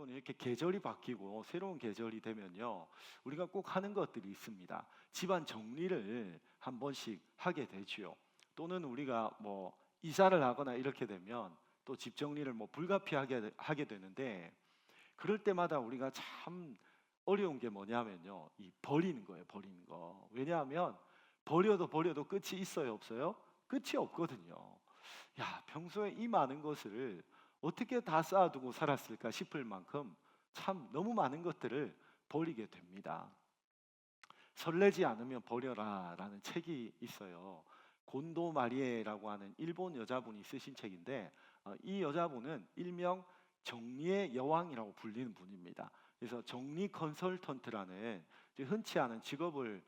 여러분 이렇게 계절이 바뀌고 새로운 계절이 되면요, 우리가 꼭 하는 것들이 있습니다. 집안 정리를 한 번씩 하게 되지요. 또는 우리가 뭐 이사를 하거나 이렇게 되면 또 집 정리를 뭐 불가피하게 하게 되는데, 그럴 때마다 우리가 참 어려운 게 뭐냐면요, 이 버리는 거예요. 버리는 거. 왜냐하면 버려도 끝이 있어요, 없어요? 끝이 없거든요. 야, 평소에 이 많은 것을 어떻게 다 쌓아두고 살았을까 싶을 만큼 참 너무 많은 것들을 버리게 됩니다. 설레지 않으면 버려라라는 책이 있어요. 곤도 마리에라고 하는 일본 여자분이 쓰신 책인데, 이 여자분은 일명 정리의 여왕이라고 불리는 분입니다. 그래서 정리 컨설턴트라는 흔치 않은 직업을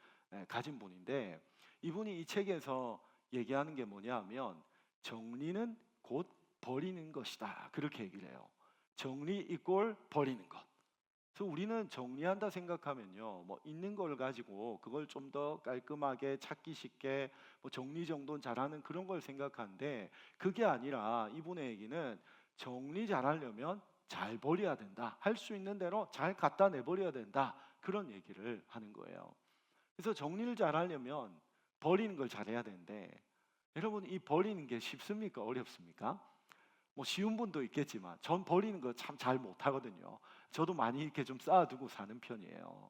가진 분인데, 이분이 이 책에서 얘기하는 게 뭐냐면 정리는 곧 버리는 것이다, 그렇게 얘기를 해요. 정리 이꼴 버리는 것. 그래서 우리는 정리한다 생각하면요, 뭐 있는 걸 가지고 그걸 좀 더 깔끔하게 찾기 쉽게 뭐 정리정돈 잘하는 그런 걸 생각하는데, 그게 아니라 이분의 얘기는 정리 잘하려면 잘 버려야 된다. 할 수 있는 대로 잘 갖다 내버려야 된다. 그런 얘기를 하는 거예요. 그래서 정리를 잘하려면 버리는 걸 잘해야 되는데, 여러분 이 버리는 게 쉽습니까? 어렵습니까? 뭐 쉬운 분도 있겠지만 전 버리는 거 참 잘 못하거든요. 저도 많이 이렇게 좀 쌓아두고 사는 편이에요.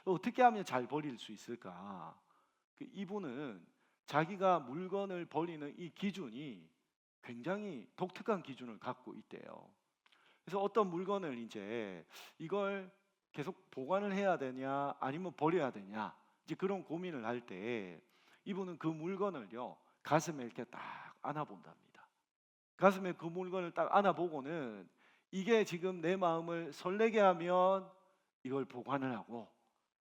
어떻게 하면 잘 버릴 수 있을까? 이분은 자기가 물건을 버리는 이 기준이 굉장히 독특한 기준을 갖고 있대요. 그래서 어떤 물건을 이제 이걸 계속 보관을 해야 되냐 아니면 버려야 되냐, 이제 그런 고민을 할 때 이분은 그 물건을요, 가슴에 이렇게 딱 안아본답니다. 가슴에 그 물건을 딱 안아보고는 이게 지금 내 마음을 설레게 하면 이걸 보관을 하고,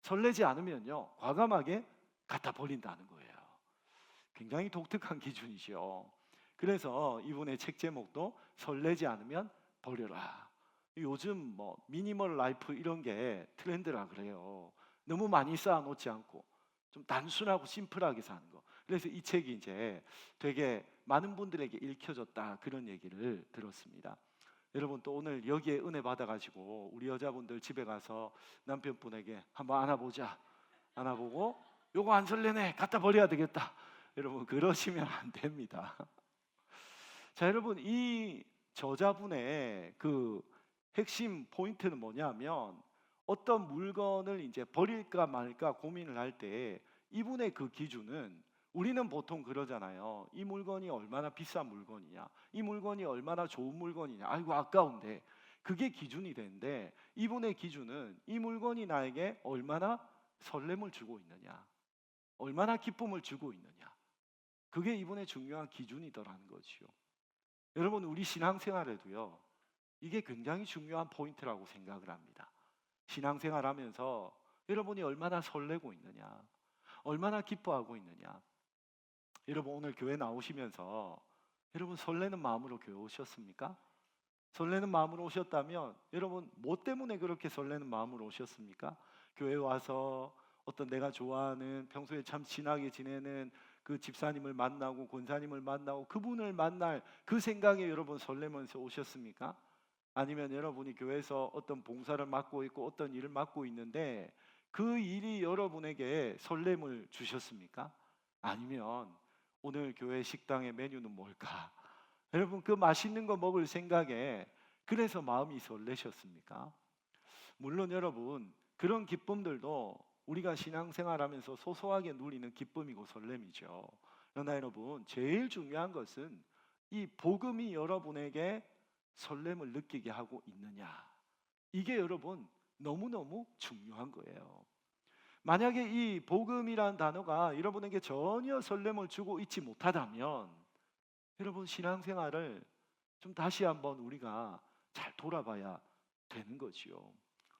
설레지 않으면요 과감하게 갖다 버린다는 거예요. 굉장히 독특한 기준이죠. 그래서 이분의 책 제목도 설레지 않으면 버려라. 요즘 뭐 미니멀 라이프 이런 게 트렌드라 그래요. 너무 많이 쌓아놓지 않고 좀 단순하고 심플하게 사는 거. 그래서 이 책이 이제 되게 많은 분들에게 읽혀졌다, 그런 얘기를 들었습니다. 여러분 또 오늘 여기에 은혜 받아가지고 우리 여자분들 집에 가서 남편분에게 한번 안아보자. 안아보고 요거 안 설레네, 갖다 버려야 되겠다. 여러분 그러시면 안 됩니다. 자, 여러분 이 저자분의 그 핵심 포인트는 뭐냐면, 어떤 물건을 이제 버릴까 말까 고민을 할 때 이분의 그 기준은, 우리는 보통 그러잖아요. 이 물건이 얼마나 비싼 물건이냐, 이 물건이 얼마나 좋은 물건이냐, 아이고 아까운데, 그게 기준이 되는데, 이분의 기준은 이 물건이 나에게 얼마나 설렘을 주고 있느냐, 얼마나 기쁨을 주고 있느냐, 그게 이분의 중요한 기준이더라는 거지요. 여러분 우리 신앙생활에도요, 이게 굉장히 중요한 포인트라고 생각을 합니다. 신앙생활하면서 여러분이 얼마나 설레고 있느냐, 얼마나 기뻐하고 있느냐. 여러분 오늘 교회 나오시면서 여러분 설레는 마음으로 교회 오셨습니까? 설레는 마음으로 오셨다면 여러분 뭐 때문에 그렇게 설레는 마음으로 오셨습니까? 교회 와서 어떤 내가 좋아하는 평소에 참 친하게 지내는 그 집사님을 만나고 권사님을 만나고 그분을 만날 그 생각에 여러분 설레면서 오셨습니까? 아니면 여러분이 교회에서 어떤 봉사를 맡고 있고 어떤 일을 맡고 있는데 그 일이 여러분에게 설렘을 주셨습니까? 아니면 오늘 교회 식당의 메뉴는 뭘까? 여러분 그 맛있는 거 먹을 생각에 그래서 마음이 설레셨습니까? 물론 여러분 그런 기쁨들도 우리가 신앙생활하면서 소소하게 누리는 기쁨이고 설렘이죠. 그러나 여러분 제일 중요한 것은 이 복음이 여러분에게 설렘을 느끼게 하고 있느냐, 이게 여러분 너무너무 중요한 거예요. 만약에 이 복음이란 단어가 여러분에게 전혀 설렘을 주고 있지 못하다면 여러분 신앙생활을 좀 다시 한번 우리가 잘 돌아봐야 되는 거지요.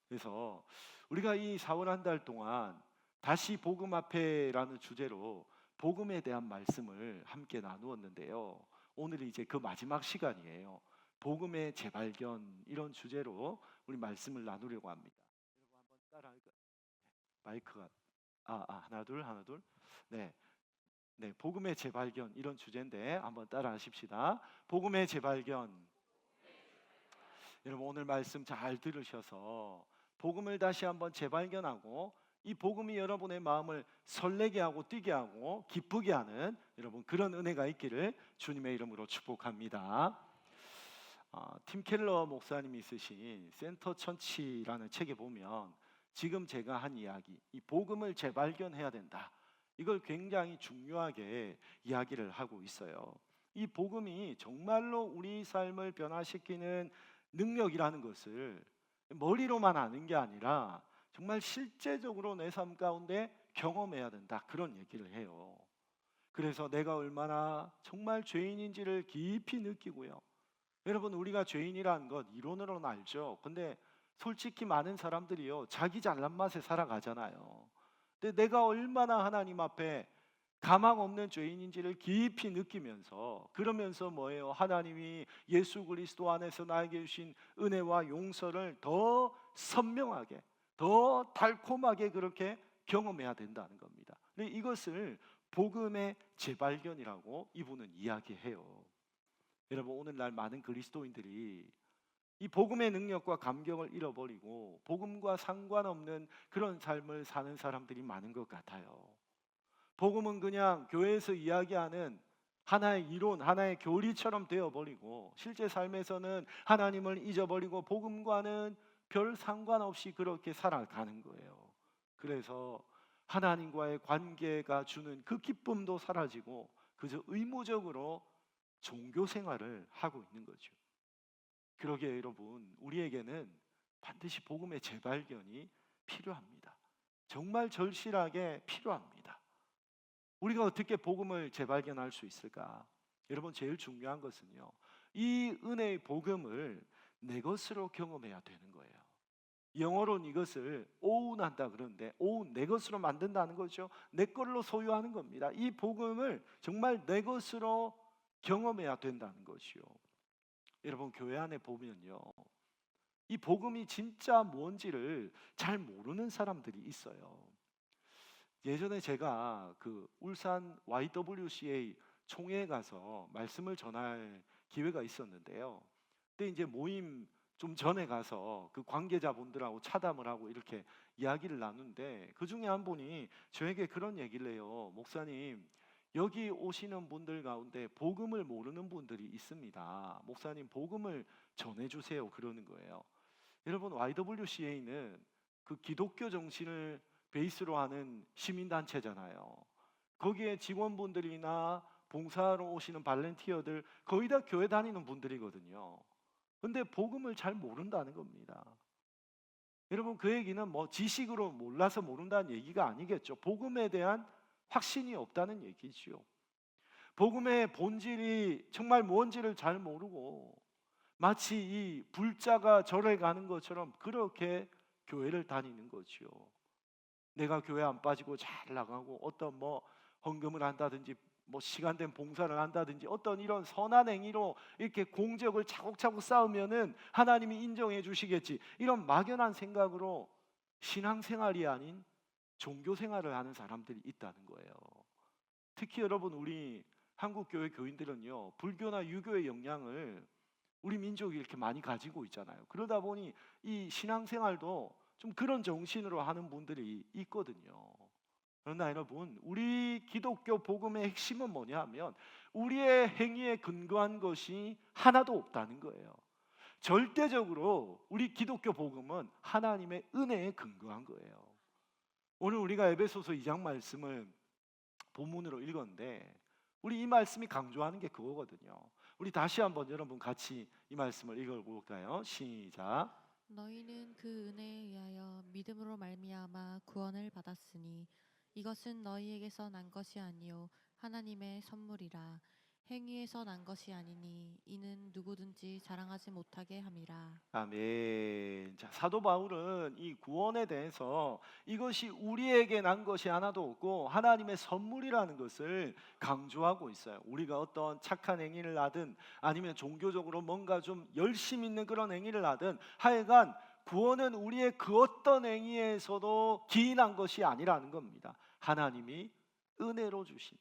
그래서 우리가 이 4월 한 달 동안 다시 복음 앞에라는 주제로 복음에 대한 말씀을 함께 나누었는데요. 오늘이 이제 그 마지막 시간이에요. 복음의 재발견, 이런 주제로 우리 말씀을 나누려고 합니다. 여러분 한번 따라할까요? 마이크가 하나 둘 하나 둘. 네. 네, 복음의 재발견, 이런 주제인데 한번 따라 하십시다. 복음의 재발견. 여러분 오늘 말씀 잘 들으셔서 복음을 다시 한번 재발견하고 이 복음이 여러분의 마음을 설레게 하고 뛰게 하고 기쁘게 하는 여러분 그런 은혜가 있기를 주님의 이름으로 축복합니다. 팀 켈러 목사님이 쓰신 센터 천치라는 책에 보면 지금 제가 한 이야기, 이 복음을 재발견해야 된다, 이걸 굉장히 중요하게 이야기를 하고 있어요. 이 복음이 정말로 우리 삶을 변화시키는 능력이라는 것을 머리로만 아는 게 아니라 정말 실제적으로 내 삶 가운데 경험해야 된다, 그런 얘기를 해요. 그래서 내가 얼마나 정말 죄인인지를 깊이 느끼고요. 여러분 우리가 죄인이라는 것 이론으로는 알죠. 근데 솔직히 많은 사람들이요 자기 잘난 맛에 살아가잖아요. 근데 내가 얼마나 하나님 앞에 가망 없는 죄인인지를 깊이 느끼면서, 그러면서 뭐예요? 하나님이 예수 그리스도 안에서 나에게 주신 은혜와 용서를 더 선명하게, 더 달콤하게 그렇게 경험해야 된다는 겁니다. 근데 이것을 복음의 재발견이라고 이분은 이야기해요. 여러분 오늘날 많은 그리스도인들이 이 복음의 능력과 감격을 잃어버리고 복음과 상관없는 그런 삶을 사는 사람들이 많은 것 같아요. 복음은 그냥 교회에서 이야기하는 하나의 이론, 하나의 교리처럼 되어버리고 실제 삶에서는 하나님을 잊어버리고 복음과는 별 상관없이 그렇게 살아가는 거예요. 그래서 하나님과의 관계가 주는 그 기쁨도 사라지고 그저 의무적으로 종교 생활을 하고 있는 거죠. 그러기에 여러분 우리에게는 반드시 복음의 재발견이 필요합니다. 정말 절실하게 필요합니다. 우리가 어떻게 복음을 재발견할 수 있을까? 여러분 제일 중요한 것은요, 이 은혜의 복음을 내 것으로 경험해야 되는 거예요. 영어로는 이것을 own한다 그러는데 own, 내 것으로 만든다는 거죠. 내 걸로 소유하는 겁니다. 이 복음을 정말 내 것으로 경험해야 된다는 것이요. 여러분 교회 안에 보면요, 이 복음이 진짜 뭔지를 잘 모르는 사람들이 있어요. 예전에 제가 그 울산 YWCA 총회에 가서 말씀을 전할 기회가 있었는데요. 그때 이제 모임 좀 전에 가서 그 관계자분들하고 차담을 하고 이렇게 이야기를 나누는데 그 중에 한 분이 저에게 그런 얘기를 해요. 목사님, 여기 오시는 분들 가운데 복음을 모르는 분들이 있습니다. 목사님 복음을 전해주세요, 그러는 거예요. 여러분 YWCA는 그 기독교 정신을 베이스로 하는 시민단체잖아요. 거기에 직원분들이나 봉사하러 오시는 발렌티어들 거의 다 교회 다니는 분들이거든요. 근데 복음을 잘 모른다는 겁니다. 여러분 그 얘기는 뭐 지식으로 몰라서 모른다는 얘기가 아니겠죠. 복음에 대한 확신이 없다는 얘기지요. 복음의 본질이 정말 뭔지를 잘 모르고 마치 이 불자가 절에 가는 것처럼 그렇게 교회를 다니는 거지요. 내가 교회 안 빠지고 잘 나가고 어떤 뭐 헌금을 한다든지 뭐 시간된 봉사를 한다든지 어떤 이런 선한 행위로 이렇게 공적을 차곡차곡 쌓으면은 하나님이 인정해 주시겠지, 이런 막연한 생각으로 신앙생활이 아닌 종교생활을 하는 사람들이 있다는 거예요. 특히 여러분 우리 한국교회 교인들은요 불교나 유교의 영향을 우리 민족이 이렇게 많이 가지고 있잖아요. 그러다 보니 이 신앙생활도 좀 그런 정신으로 하는 분들이 있거든요. 그러나 여러분 우리 기독교 복음의 핵심은 뭐냐 하면 우리의 행위에 근거한 것이 하나도 없다는 거예요. 절대적으로 우리 기독교 복음은 하나님의 은혜에 근거한 거예요. 오늘 우리가 에베소서 2장 말씀을 본문으로 읽었는데 우리 이 말씀이 강조하는 게 그거거든요. 우리 다시 한번 여러분 같이 이 말씀을 읽어볼까요? 시작. 너희는 그 은혜에 의하여 믿음으로 말미암아 구원을 받았으니 이것은 너희에게서 난 것이 아니요 하나님의 선물이라. 행위에서 난 것이 아니니 이는 누구든지 자랑하지 못하게 함이라. 아멘. 자, 사도 바울은 이 구원에 대해서 이것이 우리에게 난 것이 하나도 없고 하나님의 선물이라는 것을 강조하고 있어요. 우리가 어떤 착한 행위를 하든 아니면 종교적으로 뭔가 좀 열심 있는 그런 행위를 하든 하여간 구원은 우리의 그 어떤 행위에서도 기인한 것이 아니라는 겁니다. 하나님이 은혜로 주신,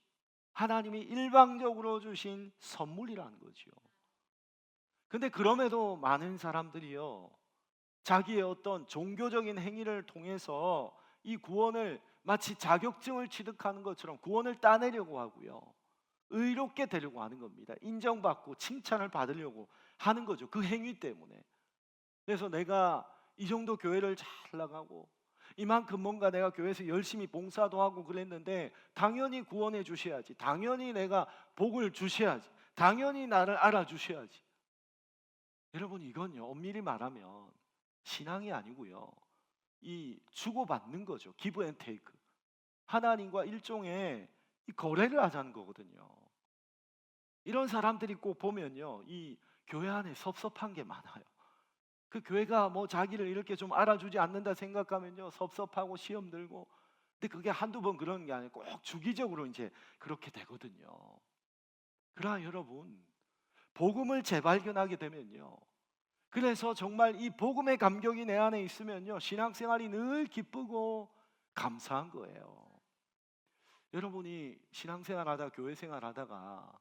하나님이 일방적으로 주신 선물이라는 거죠. 근데 그럼에도 많은 사람들이요, 자기의 어떤 종교적인 행위를 통해서 이 구원을 마치 자격증을 취득하는 것처럼 구원을 따내려고 하고요, 의롭게 되려고 하는 겁니다. 인정받고 칭찬을 받으려고 하는 거죠, 그 행위 때문에. 그래서 내가 이 정도 교회를 잘 나가고 이만큼 뭔가 내가 교회에서 열심히 봉사도 하고 그랬는데 당연히 구원해 주셔야지, 당연히 내가 복을 주셔야지, 당연히 나를 알아주셔야지. 여러분, 이건요, 엄밀히 말하면 신앙이 아니고요, 이 주고받는 거죠. 기브 앤 테이크. 하나님과 일종의 이 거래를 하자는 거거든요. 이런 사람들이 꼭 보면요, 이 교회 안에 섭섭한 게 많아요. 그 교회가 뭐 자기를 이렇게 좀 알아주지 않는다 생각하면요, 섭섭하고 시험 들고. 근데 그게 한두 번 그런 게 아니고 꼭 주기적으로 이제 그렇게 되거든요. 그러나 여러분, 복음을 재발견하게 되면요, 그래서 정말 이 복음의 감격이 내 안에 있으면요, 신앙생활이 늘 기쁘고 감사한 거예요. 여러분이 신앙생활하다 교회 생활하다가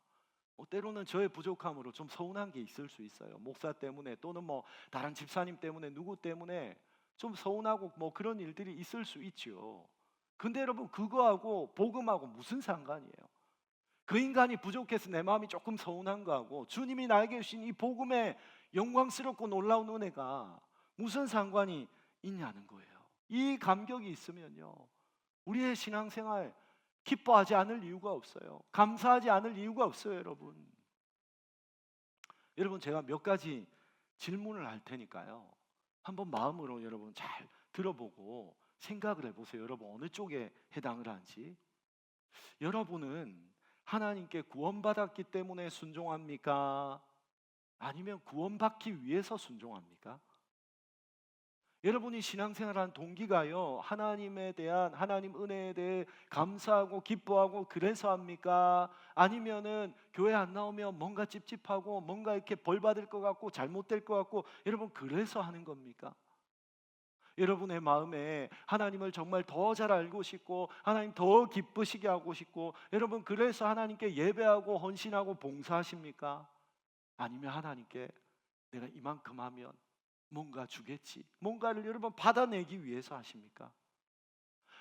때로는 저의 부족함으로 좀 서운한 게 있을 수 있어요. 목사 때문에 또는 뭐 다른 집사님 때문에 누구 때문에 좀 서운하고 뭐 그런 일들이 있을 수 있죠. 근데 여러분, 그거하고 복음하고 무슨 상관이에요? 그 인간이 부족해서 내 마음이 조금 서운한 거하고 주님이 나에게 주신 이 복음의 영광스럽고 놀라운 은혜가 무슨 상관이 있냐는 거예요. 이 감격이 있으면요, 우리의 신앙생활 기뻐하지 않을 이유가 없어요. 감사하지 않을 이유가 없어요, 여러분. 여러분, 제가 몇 가지 질문을 할 테니까요, 한번 마음으로 여러분 잘 들어보고 생각을 해보세요. 여러분, 어느 쪽에 해당을 하는지. 여러분은 하나님께 구원받았기 때문에 순종합니까? 아니면 구원받기 위해서 순종합니까? 여러분이 신앙생활한 동기가요, 하나님에 대한, 하나님 은혜에 대해 감사하고 기뻐하고 그래서 합니까? 아니면은 교회 안 나오면 뭔가 찝찝하고 뭔가 이렇게 벌 받을 것 같고 잘못될 것 같고, 여러분 그래서 하는 겁니까? 여러분의 마음에 하나님을 정말 더 잘 알고 싶고 하나님 더 기쁘시게 하고 싶고, 여러분 그래서 하나님께 예배하고 헌신하고 봉사하십니까? 아니면 하나님께 내가 이만큼 하면 뭔가 주겠지, 뭔가를 여러분 받아내기 위해서 하십니까?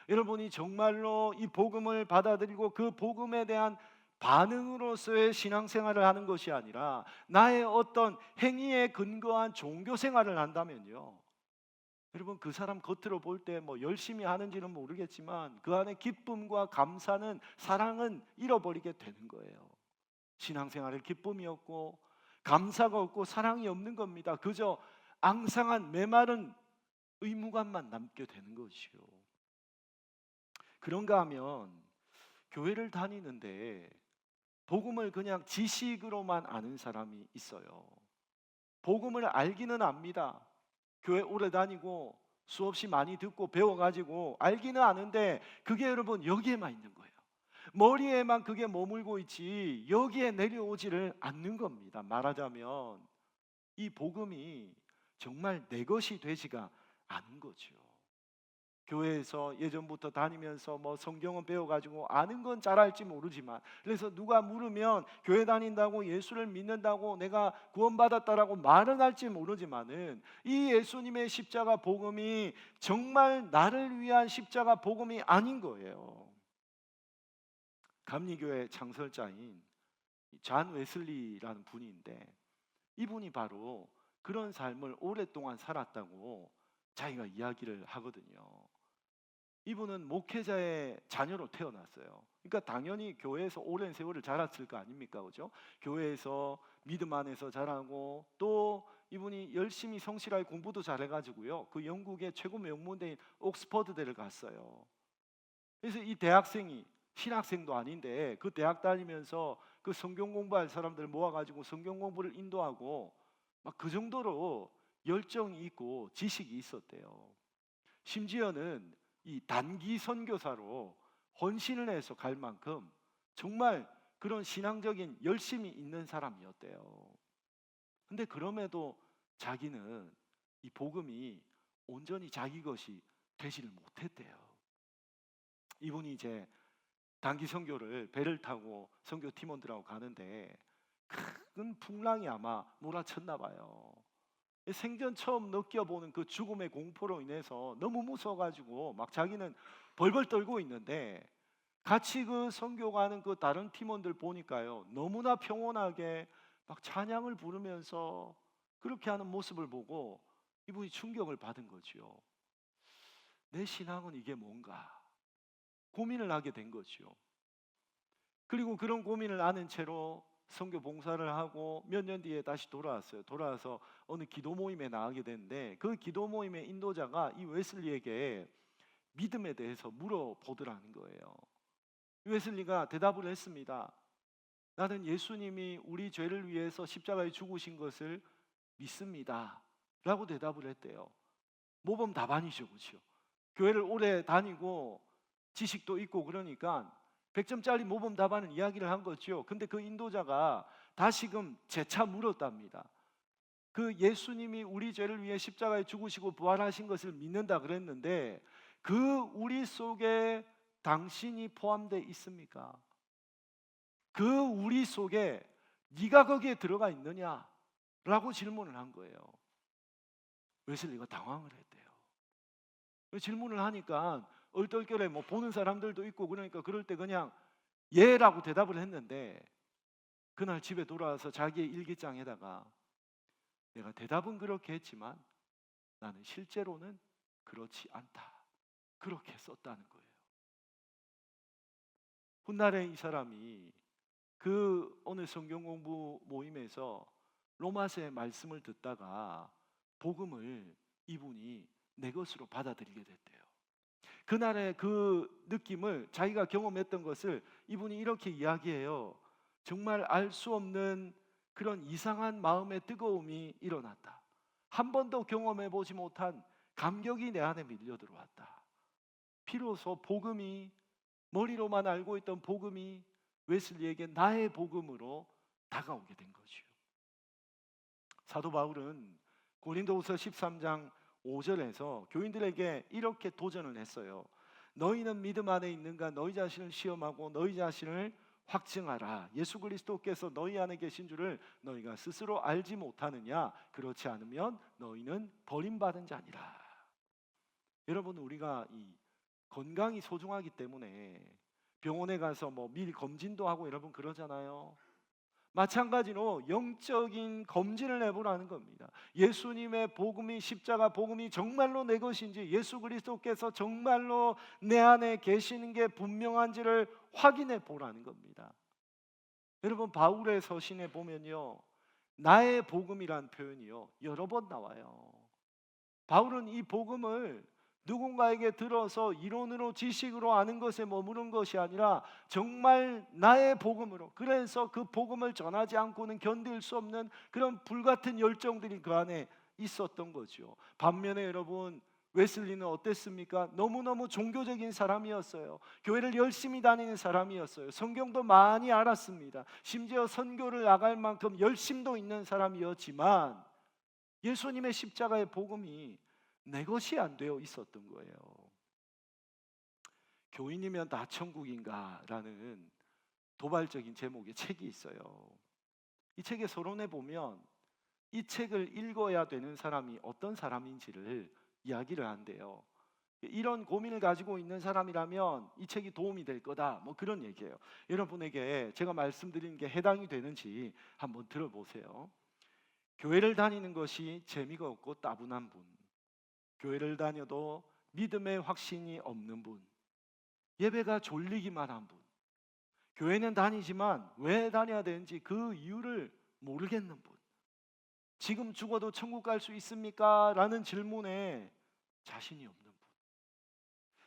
여러분이 정말로 이 복음을 받아들이고 그 복음에 대한 반응으로서의 신앙생활을 하는 것이 아니라 나의 어떤 행위에 근거한 종교생활을 한다면요, 여러분 그 사람 겉으로 볼 때 뭐 열심히 하는지는 모르겠지만 그 안에 기쁨과 감사는, 사랑은 잃어버리게 되는 거예요. 신앙생활에 기쁨이 없고 감사가 없고 사랑이 없는 겁니다. 그저 앙상한 메마른 의무감만 남게 되는 것이요. 그런가 하면 교회를 다니는데 복음을 그냥 지식으로만 아는 사람이 있어요. 복음을 알기는 압니다. 교회 오래 다니고 수없이 많이 듣고 배워가지고 알기는 아는데 그게 여러분 여기에만 있는 거예요. 머리에만 그게 머물고 있지 여기에 내려오지를 않는 겁니다. 말하자면 이 복음이 정말 내 것이 되지가 않은 거죠. 교회에서 예전부터 다니면서 뭐 성경은 배워가지고 아는 건 잘 알지 모르지만, 그래서 누가 물으면 교회 다닌다고 예수를 믿는다고 내가 구원받았다라고 말은 할지 모르지만은 이 예수님의 십자가 복음이 정말 나를 위한 십자가 복음이 아닌 거예요. 감리교회 창설자인 잔 웨슬리라는 분인데, 이분이 바로 그런 삶을 오랫동안 살았다고 자기가 이야기를 하거든요. 이분은 목회자의 자녀로 태어났어요. 그러니까 당연히 교회에서 오랜 세월을 자랐을 거 아닙니까, 그죠? 교회에서 믿음 안에서 자라고, 또 이분이 열심히 성실하게 공부도 잘해가지고요, 그 영국의 최고 명문대인 옥스퍼드대를 갔어요. 그래서 이 대학생이 신학생도 아닌데 그 대학 다니면서 그 성경 공부할 사람들 모아가지고 성경 공부를 인도하고 막 그 정도로 열정이 있고 지식이 있었대요. 심지어는 이 단기 선교사로 헌신을 해서 갈 만큼 정말 그런 신앙적인 열심이 있는 사람이었대요. 근데 그럼에도 자기는 이 복음이 온전히 자기 것이 되지를 못했대요. 이분이 이제 단기 선교를 배를 타고 선교 팀원들하고 가는데 큰 풍랑이 아마 몰아쳤나 봐요. 생전 처음 느껴보는 그 죽음의 공포로 인해서 너무 무서워가지고 막 자기는 벌벌 떨고 있는데, 같이 그 선교가는 그 다른 팀원들 보니까요, 너무나 평온하게 막 찬양을 부르면서 그렇게 하는 모습을 보고 이분이 충격을 받은 거지요. 내 신앙은 이게 뭔가 고민을 하게 된 거지요. 그리고 그런 고민을 아는 채로 선교 봉사를 하고 몇 년 뒤에 다시 돌아왔어요. 돌아와서 어느 기도 모임에 나가게 됐는데, 그 기도 모임의 인도자가 이 웨슬리에게 믿음에 대해서 물어보더라는 거예요. 웨슬리가 대답을 했습니다. 나는 예수님이 우리 죄를 위해서 십자가에 죽으신 것을 믿습니다 라고 대답을 했대요. 모범 답안이죠, 그렇죠? 교회를 오래 다니고 지식도 있고 그러니까 100점짜리 모범 답안은 이야기를 한 거죠. 근데 그 인도자가 다시금 재차 물었답니다. 그 예수님이 우리 죄를 위해 십자가에 죽으시고 부활하신 것을 믿는다 그랬는데, 그 우리 속에 당신이 포함되어 있습니까? 그 우리 속에 네가 거기에 들어가 있느냐? 라고 질문을 한 거예요. 웨슬리가 당황을 했대요. 질문을 하니까 얼떨결에 뭐 보는 사람들도 있고 그러니까 그럴 때 그냥 예라고 대답을 했는데, 그날 집에 돌아와서 자기의 일기장에다가 내가 대답은 그렇게 했지만 나는 실제로는 그렇지 않다, 그렇게 썼다는 거예요. 훗날에 이 사람이 그 오늘 성경 공부 모임에서 로마서의 말씀을 듣다가 복음을 이분이 내 것으로 받아들이게 됐대요. 그날의 그 느낌을, 자기가 경험했던 것을 이분이 이렇게 이야기해요. 정말 알 수 없는 그런 이상한 마음의 뜨거움이 일어났다. 한 번도 경험해 보지 못한 감격이 내 안에 밀려 들어왔다. 비로소 복음이, 머리로만 알고 있던 복음이 웨슬리에게 나의 복음으로 다가오게 된 거죠. 사도 바울은 고린도후서 13장 5절에서 교인들에게 이렇게 도전을 했어요. 너희는 믿음 안에 있는가? 너희 자신을 시험하고 너희 자신을 확증하라. 예수 그리스도께서 너희 안에 계신 줄을 너희가 스스로 알지 못하느냐? 그렇지 않으면 너희는 버림받은 자니라. 여러분, 우리가 이 건강이 소중하기 때문에 병원에 가서 뭐 미리 검진도 하고 여러분 그러잖아요. 마찬가지로 영적인 검진을 해보라는 겁니다. 예수님의 복음이, 십자가 복음이 정말로 내 것인지, 예수 그리스도께서 정말로 내 안에 계시는 게 분명한지를 확인해 보라는 겁니다. 여러분, 바울의 서신에 보면요, 나의 복음이란 표현이요 여러 번 나와요. 바울은 이 복음을 누군가에게 들어서 이론으로, 지식으로 아는 것에 머무른 것이 아니라 정말 나의 복음으로, 그래서 그 복음을 전하지 않고는 견딜 수 없는 그런 불같은 열정들이 그 안에 있었던 거죠. 반면에 여러분, 웨슬리는 어땠습니까? 너무너무 종교적인 사람이었어요. 교회를 열심히 다니는 사람이었어요. 성경도 많이 알았습니다. 심지어 선교를 나갈 만큼 열심도 있는 사람이었지만 예수님의 십자가의 복음이 내 것이 안 되어 있었던 거예요. 교인이면 다 천국인가? 라는 도발적인 제목의 책이 있어요. 이 책의 서론에 보면 이 책을 읽어야 되는 사람이 어떤 사람인지를 이야기를 한대요. 이런 고민을 가지고 있는 사람이라면 이 책이 도움이 될 거다, 뭐 그런 얘기예요. 여러분에게 제가 말씀드리는 게 해당이 되는지 한번 들어보세요. 교회를 다니는 것이 재미가 없고 따분한 분, 교회를 다녀도 믿음의 확신이 없는 분, 예배가 졸리기만 한 분, 교회는 다니지만 왜 다녀야 되는지 그 이유를 모르겠는 분, 지금 죽어도 천국 갈 수 있습니까? 라는 질문에 자신이 없는 분.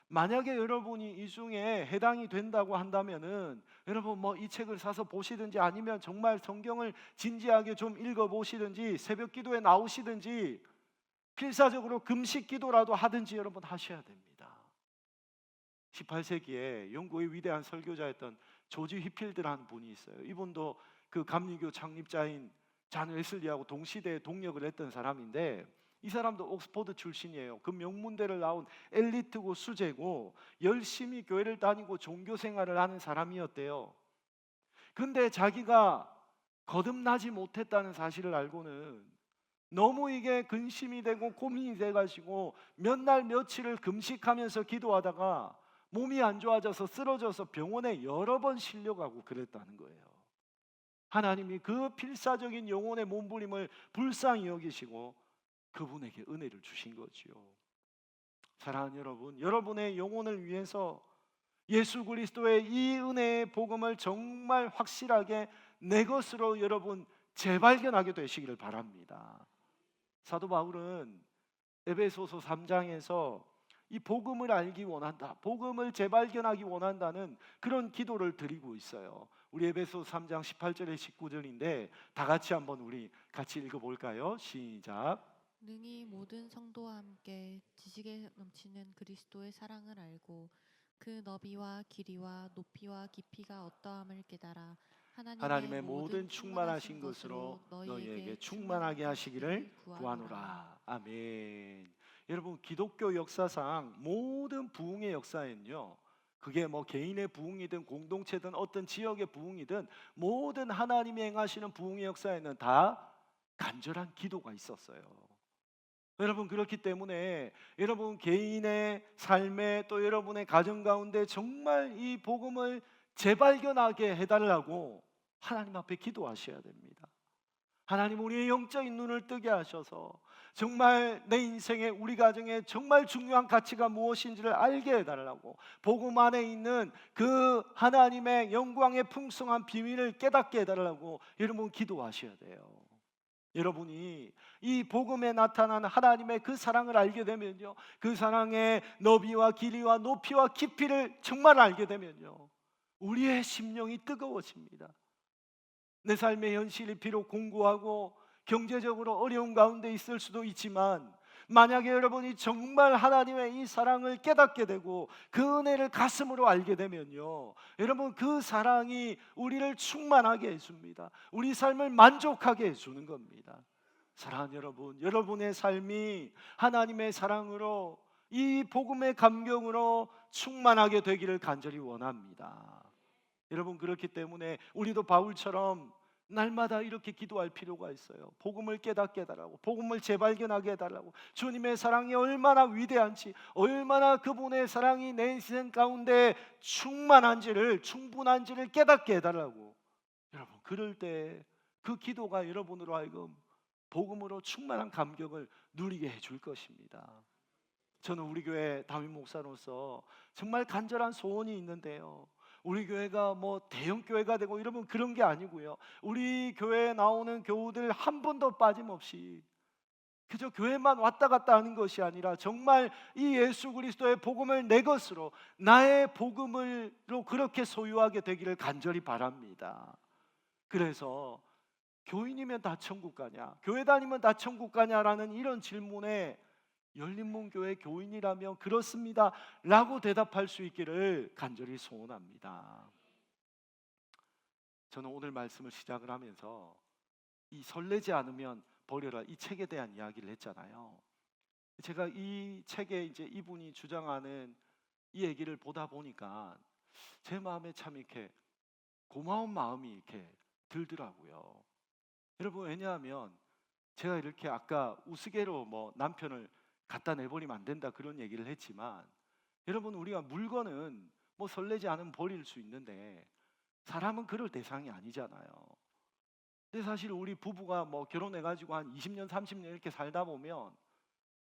만약에 여러분이 이 중에 해당이 된다고 한다면은 여러분 뭐 이 책을 사서 보시든지, 아니면 정말 성경을 진지하게 좀 읽어보시든지, 새벽 기도에 나오시든지, 필사적으로 금식 기도라도 하든지 여러분 하셔야 됩니다. 18세기에 영국의 위대한 설교자였던 조지 휘필드라는 분이 있어요. 이분도 그 감리교 창립자인 잔 웨슬리하고 동시대에 동역을 했던 사람인데, 이 사람도 옥스퍼드 출신이에요. 그 명문대를 나온 엘리트고 수재고 열심히 교회를 다니고 종교 생활을 하는 사람이었대요. 근데 자기가 거듭나지 못했다는 사실을 알고는 너무 이게 근심이 되고 고민이 돼가지고 몇 날 며칠을 금식하면서 기도하다가 몸이 안 좋아져서 쓰러져서 병원에 여러 번 실려가고 그랬다는 거예요. 하나님이 그 필사적인 영혼의 몸부림을 불쌍히 여기시고 그분에게 은혜를 주신 거지요. 사랑하는 여러분, 여러분의 영혼을 위해서 예수 그리스도의 이 은혜의 복음을 정말 확실하게 내 것으로 여러분 재발견하게 되시기를 바랍니다. 사도 바울은 에베소서 3장에서 이 복음을 알기 원한다, 복음을 재발견하기 원한다는 그런 기도를 드리고 있어요. 우리 에베소 3장 18절에 19절인데 다 같이 한번 우리 같이 읽어볼까요? 시작. 능히 모든 성도와 함께 지식에 넘치는 그리스도의 사랑을 알고 그 너비와 길이와 높이와 깊이가 어떠함을 깨달아 하나님의 모든 충만하신 것으로 너희에게 충만하게 하시기를 구하노라. 아멘. 여러분, 기독교 역사상 모든 부흥의 역사에는요, 그게 뭐 개인의 부흥이든 공동체든 어떤 지역의 부흥이든 모든 하나님이 행하시는 부흥의 역사에는 다 간절한 기도가 있었어요. 여러분, 그렇기 때문에 여러분 개인의 삶에 또 여러분의 가정 가운데 정말 이 복음을 재발견하게 해달라고 하나님 앞에 기도하셔야 됩니다. 하나님, 우리의 영적인 눈을 뜨게 하셔서 정말 내 인생에, 우리 가정에 정말 중요한 가치가 무엇인지를 알게 해달라고, 복음 안에 있는 그 하나님의 영광의 풍성한 비밀을 깨닫게 해달라고 여러분 기도하셔야 돼요. 여러분이 이 복음에 나타난 하나님의 그 사랑을 알게 되면요, 그 사랑의 너비와 길이와 높이와 깊이를 정말 알게 되면요, 우리의 심령이 뜨거워집니다. 내 삶의 현실이 비록 공고하고 경제적으로 어려운 가운데 있을 수도 있지만, 만약에 여러분이 정말 하나님의 이 사랑을 깨닫게 되고 그 은혜를 가슴으로 알게 되면요, 여러분 그 사랑이 우리를 충만하게 해줍니다. 우리 삶을 만족하게 해주는 겁니다. 사랑하는 여러분, 여러분의 삶이 하나님의 사랑으로, 이 복음의 감격으로 충만하게 되기를 간절히 원합니다. 여러분, 그렇기 때문에 우리도 바울처럼 날마다 이렇게 기도할 필요가 있어요. 복음을 깨닫게 해달라고, 복음을 재발견하게 해달라고, 주님의 사랑이 얼마나 위대한지, 얼마나 그분의 사랑이 내 인생 가운데 충분한지를 깨닫게 해달라고. 여러분, 그럴 때 그 기도가 여러분으로 하여금 복음으로 충만한 감격을 누리게 해줄 것입니다. 저는 우리 교회 담임 목사로서 정말 간절한 소원이 있는데요, 우리 교회가 뭐 대형 교회가 되고 이러면 그런 게 아니고요, 우리 교회에 나오는 교우들 한 번도 빠짐없이 그저 교회만 왔다 갔다 하는 것이 아니라 정말 이 예수 그리스도의 복음을 내 것으로, 나의 복음으로 그렇게 소유하게 되기를 간절히 바랍니다. 그래서 교인이면 다 천국 가냐, 교회 다니면 다 천국 가냐라는 이런 질문에 열린문교회 교인이라면 그렇습니다 라고 대답할 수 있기를 간절히 소원합니다. 저는 오늘 말씀을 시작을 하면서 이 설레지 않으면 버려라, 이 책에 대한 이야기를 했잖아요. 제가 이 책에 이제 이분이 주장하는 이 얘기를 보다 보니까 제 마음에 참 이렇게 고마운 마음이 이렇게 들더라고요. 여러분, 왜냐하면 제가 이렇게 아까 우스개로 뭐 남편을 갖다 내버리면 안 된다 그런 얘기를 했지만, 여러분 우리가 물건은 뭐 설레지 않으면 버릴 수 있는데 사람은 그럴 대상이 아니잖아요. 근데 사실 우리 부부가 뭐 결혼해가지고 한 20년 30년 이렇게 살다 보면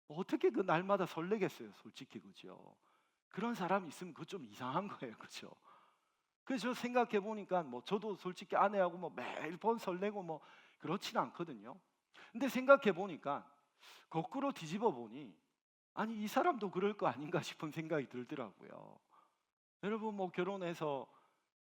어떻게 그 날마다 설레겠어요, 솔직히. 그죠? 그런 사람이 있으면 그거 좀 이상한 거예요. 그죠? 그래서 생각해 보니까 뭐 저도 솔직히 아내하고 뭐 매일 번 설레고 뭐 그렇지는 않거든요. 근데 생각해 보니까 거꾸로 뒤집어 보니 아니, 이 사람도 그럴 거 아닌가 싶은 생각이 들더라고요. 여러분, 뭐 결혼해서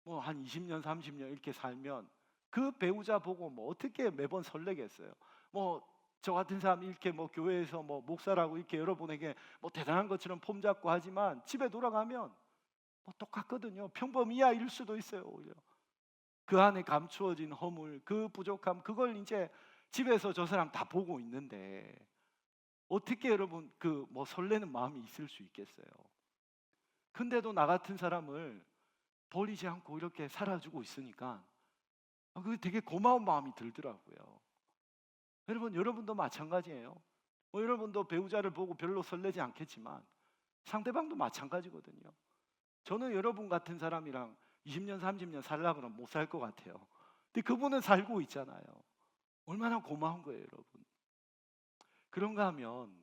뭐 한 20년 30년 이렇게 살면 그 배우자 보고 뭐 어떻게 매번 설레겠어요. 뭐 저 같은 사람이 이렇게 뭐 교회에서 뭐 목사라고 이렇게 여러분에게 뭐 대단한 것처럼 폼 잡고 하지만 집에 돌아가면 뭐 똑같거든요. 평범이야일 수도 있어요. 오히려 그 안에 감추어진 허물, 그 부족함, 그걸 이제 집에서 저 사람 다 보고 있는데 어떻게 여러분 그 뭐 설레는 마음이 있을 수 있겠어요? 근데도 나 같은 사람을 버리지 않고 이렇게 살아주고 있으니까 그게 되게 고마운 마음이 들더라고요. 여러분, 여러분도 마찬가지예요. 여러분도 배우자를 보고 별로 설레지 않겠지만 상대방도 마찬가지거든요. 저는 여러분 같은 사람이랑 20년, 30년 살려고 그러면 못 살 것 같아요. 근데 그분은 살고 있잖아요. 얼마나 고마운 거예요, 여러분. 그런가 하면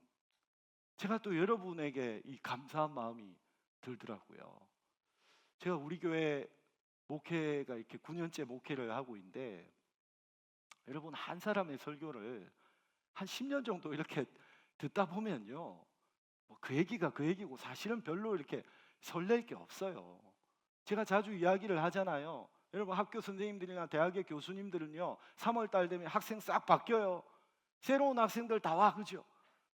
제가 또 여러분에게 이 감사한 마음이 들더라고요. 제가 우리 교회 목회가 이렇게 9년째 목회를 하고 있는데, 여러분, 한 사람의 설교를 한 10년 정도 이렇게 듣다 보면요, 그 얘기가 그 얘기고 사실은 별로 이렇게 설렐 게 없어요. 제가 자주 이야기를 하잖아요. 여러분, 학교 선생님들이나 대학의 교수님들은요, 3월 달 되면 학생 싹 바뀌어요. 새로운 학생들 다 와, 그죠?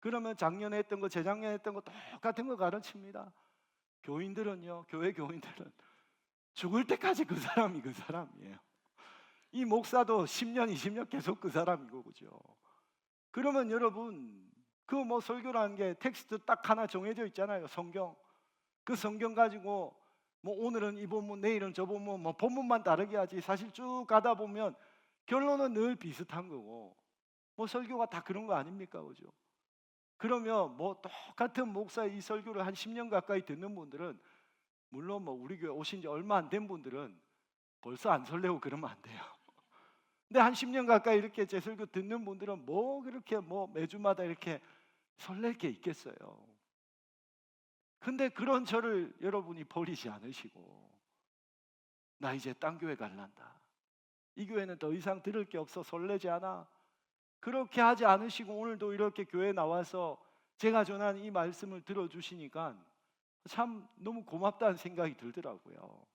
그러면 작년에 했던 거, 재작년에 했던 거 똑같은 거 가르칩니다. 교인들은요, 교회 교인들은 죽을 때까지 그 사람이 그 사람이에요. 이 목사도 10년, 20년 계속 그 사람이고, 그죠? 그러면 여러분, 그 뭐 설교라는 게 텍스트 딱 하나 정해져 있잖아요. 성경. 그 성경 가지고 뭐 오늘은 이 본문, 내일은 저 본문, 뭐 본문만 다르게 하지, 사실 쭉 가다 보면 결론은 늘 비슷한 거고, 뭐 설교가 다 그런 거 아닙니까, 그죠? 그러면 뭐 똑같은 목사의 이 설교를 한 10년 가까이 듣는 분들은, 물론 뭐 우리 교회 오신 지 얼마 안 된 분들은 벌써 안 설레고 그러면 안 돼요. 근데 한 10년 가까이 이렇게 제 설교 듣는 분들은 뭐 그렇게 뭐 매주마다 이렇게 설렐 게 있겠어요. 근데 그런 저를 여러분이 버리지 않으시고, 나 이제 딴 교회 갈란다, 이 교회는 더 이상 들을 게 없어, 설레지 않아, 그렇게 하지 않으시고 오늘도 이렇게 교회에 나와서 제가 전한 이 말씀을 들어주시니까 참 너무 고맙다는 생각이 들더라고요.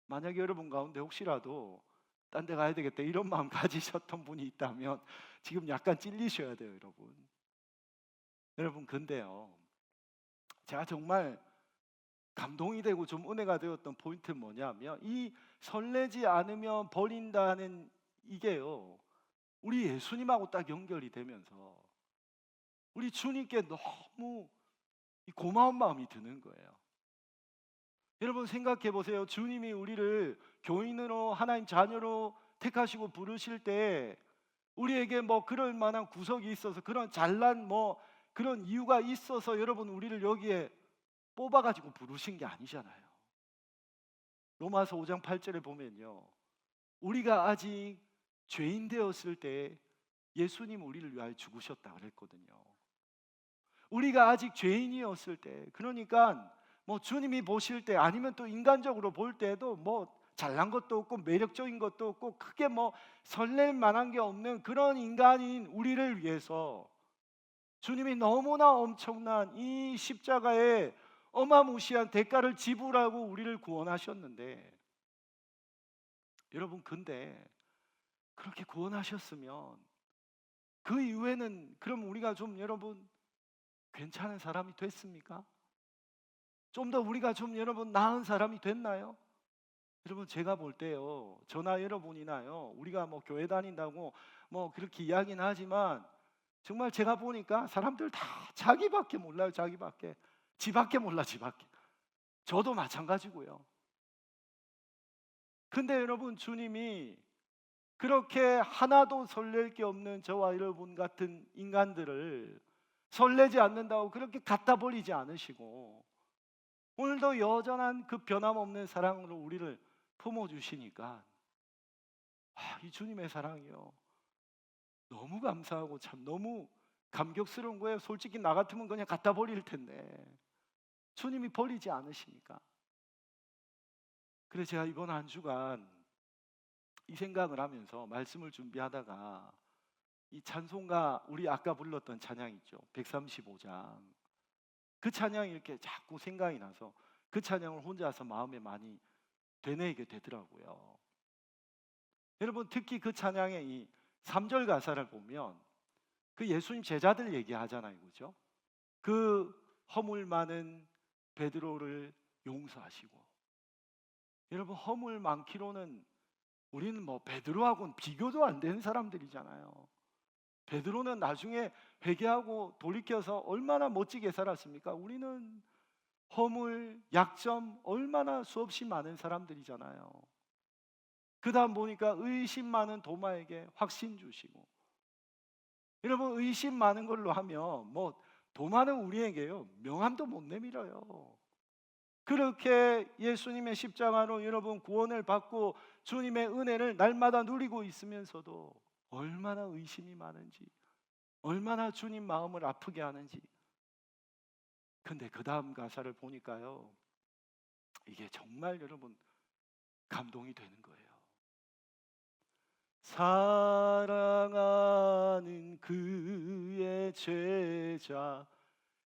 만약에 여러분 가운데 혹시라도 딴 데 가야 되겠다 이런 마음 가지셨던 분이 있다면 지금 약간 찔리셔야 돼요, 여러분. 여러분, 근데요, 제가 정말 감동이 되고 좀 은혜가 되었던 포인트는 뭐냐면, 이 설레지 않으면 버린다는 이게요, 우리 예수님하고 딱 연결이 되면서 우리 주님께 너무 이 고마운 마음이 드는 거예요. 여러분, 생각해 보세요. 주님이 우리를 교인으로, 하나님 자녀로 택하시고 부르실 때 우리에게 뭐 그럴 만한 구석이 있어서, 그런 잘난 뭐 그런 이유가 있어서 여러분 우리를 여기에 뽑아가지고 부르신 게 아니잖아요. 로마서 5장 8절에 보면요, 우리가 아직 죄인 되었을 때 예수님 우리를 위하여 죽으셨다 그랬거든요. 우리가 아직 죄인이었을 때, 그러니까 뭐 주님이 보실 때, 아니면 또 인간적으로 볼 때도 뭐 잘난 것도 없고 매력적인 것도 없고 크게 뭐 설렐 만한 게 없는 그런 인간인 우리를 위해서 주님이 너무나 엄청난 이 십자가의 어마무시한 대가를 지불하고 우리를 구원하셨는데, 여러분, 근데 그렇게 구원하셨으면 그 이후에는 그럼 우리가 좀, 여러분, 괜찮은 사람이 됐습니까? 좀 더 우리가 좀, 여러분, 나은 사람이 됐나요? 여러분, 제가 볼 때요, 저나 여러분이나요, 우리가 뭐 교회 다닌다고 뭐 그렇게 이야기는 하지만 정말 제가 보니까 사람들 다 자기밖에 몰라요. 자기밖에. 지밖에 몰라, 지밖에. 저도 마찬가지고요. 근데 여러분, 주님이 그렇게 하나도 설렐 게 없는 저와 여러분 같은 인간들을 설레지 않는다고 그렇게 갖다 버리지 않으시고, 오늘도 여전한 그 변함없는 사랑으로 우리를 품어주시니까, 이 주님의 사랑이요, 너무 감사하고 참 너무 감격스러운 거예요. 솔직히 나 같으면 그냥 갖다 버릴 텐데 주님이 버리지 않으시니까. 그래서 제가 이번 한 주간 이 생각을 하면서 말씀을 준비하다가 이 찬송가, 우리 아까 불렀던 찬양 있죠, 135장, 그 찬양이 이렇게 자꾸 생각이 나서 그 찬양을 혼자서 마음에 많이 되뇌이게 되더라고요. 여러분, 특히 그 찬양의 이 3절 가사를 보면 그 예수님 제자들 얘기하잖아요, 그죠? 그 허물 많은 베드로를 용서하시고. 여러분, 허물 많기로는 우리는 뭐 베드로하고는 비교도 안 되는 사람들이잖아요. 베드로는 나중에 회개하고 돌이켜서 얼마나 멋지게 살았습니까? 우리는 허물, 약점 얼마나 수없이 많은 사람들이잖아요. 그 다음 보니까 의심 많은 도마에게 확신 주시고. 여러분, 의심 많은 걸로 하면 도마는 우리에게요 명함도 못 내밀어요. 그렇게 예수님의 십자가로 여러분 구원을 받고 주님의 은혜를 날마다 누리고 있으면서도 얼마나 의심이 많은지, 얼마나 주님 마음을 아프게 하는지. 근데 그 다음 가사를 보니까요, 이게 정말 여러분 감동이 되는 거예요. 사랑하는 그의 제자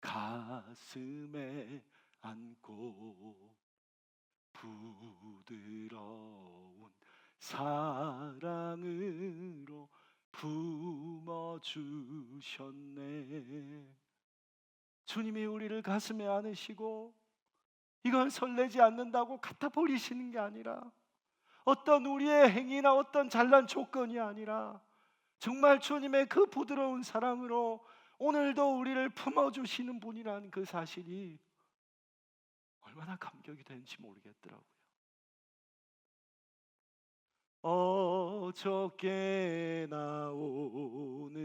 가슴에 안고 부드러운 사랑으로 품어주셨네. 주님이 우리를 가슴에 안으시고 이걸 설레지 않는다고 갖다 버리시는 게 아니라, 어떤 우리의 행위나 어떤 잘난 조건이 아니라 정말 주님의 그 부드러운 사랑으로 오늘도 우리를 품어주시는 분이라는 그 사실이 얼마나 감격이 되는지 모르겠더라고요. 어저께나 오늘이나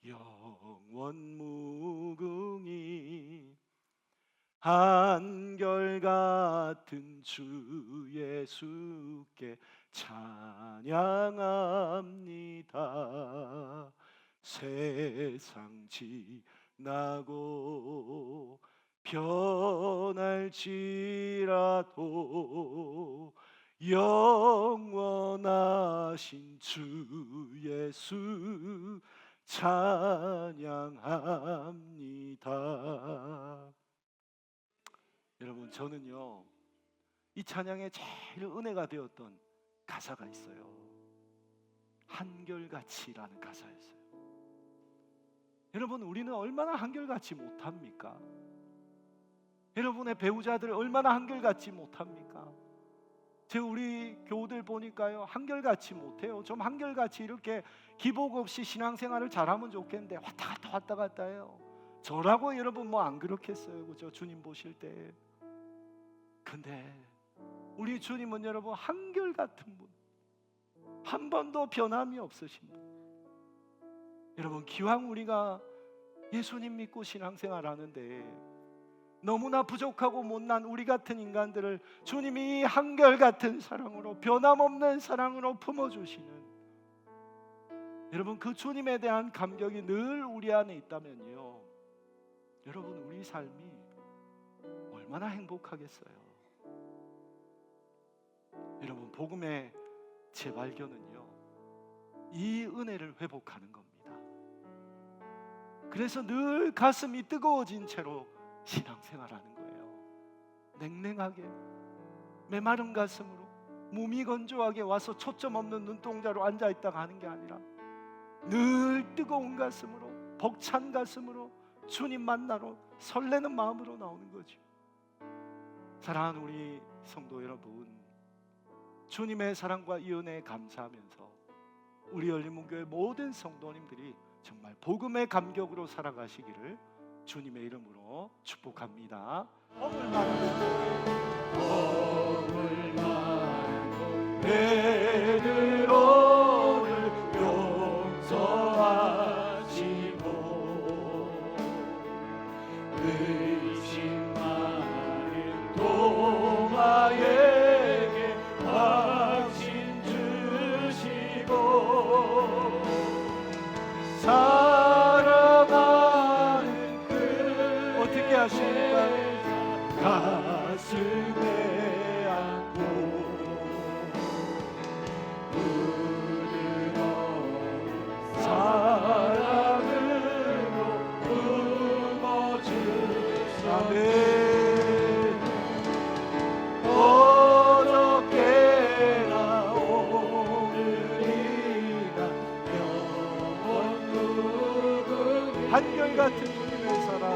영원 무궁히 한결같은 주 예수께 찬양합니다. 세상 지나고 변할지라도 영원하신 주 예수 찬양합니다. 여러분, 저는요 이 찬양에 제일 은혜가 되었던 가사가 있어요. 한결같이라는 가사였어요. 여러분, 우리는 얼마나 한결같이 못합니까? 여러분의 배우자들 얼마나 한결같이 못합니까? 우리 교우들 보니까요 한결같이 못해요. 좀 한결같이 이렇게 기복 없이 신앙생활을 잘하면 좋겠는데 왔다 갔다 해요. 저라고 여러분 안 그렇겠어요, 그죠? 주님 보실 때. 근데 우리 주님은 여러분 한결같은 분, 한 번도 변함이 없으신 분. 여러분, 기왕 우리가 예수님 믿고 신앙생활 하는데 너무나 부족하고 못난 우리 같은 인간들을 주님이 한결같은 사랑으로, 변함없는 사랑으로 품어주시는, 여러분 그 주님에 대한 감격이 늘 우리 안에 있다면요, 여러분 우리 삶이 얼마나 행복하겠어요. 여러분, 복음의 재발견은요 이 은혜를 회복하는 겁니다. 그래서 늘 가슴이 뜨거워진 채로 신앙생활하는 거예요. 냉랭하게 메마른 가슴으로 무미건조하게 와서 초점 없는 눈동자로 앉아있다가 하는 게 아니라 늘 뜨거운 가슴으로, 벅찬 가슴으로 주님 만나러 설레는 마음으로 나오는 거죠. 사랑하는 우리 성도 여러분, 주님의 사랑과 이 은혜에 감사하면서 우리 열린문교회 모든 성도님들이 정말 복음의 감격으로 살아가시기를 주님의 이름으로 축복합니다. 허물 많은 베드로를 용서하시고 의심 많은 도마에게 확신 주시고 사랑하는 그 어떻게 하십니까? 가슴에 안고 부드러운 사랑으로 품어주시네. 어저께나 오늘이나 영원 무궁히 한결같은 주님의 사랑,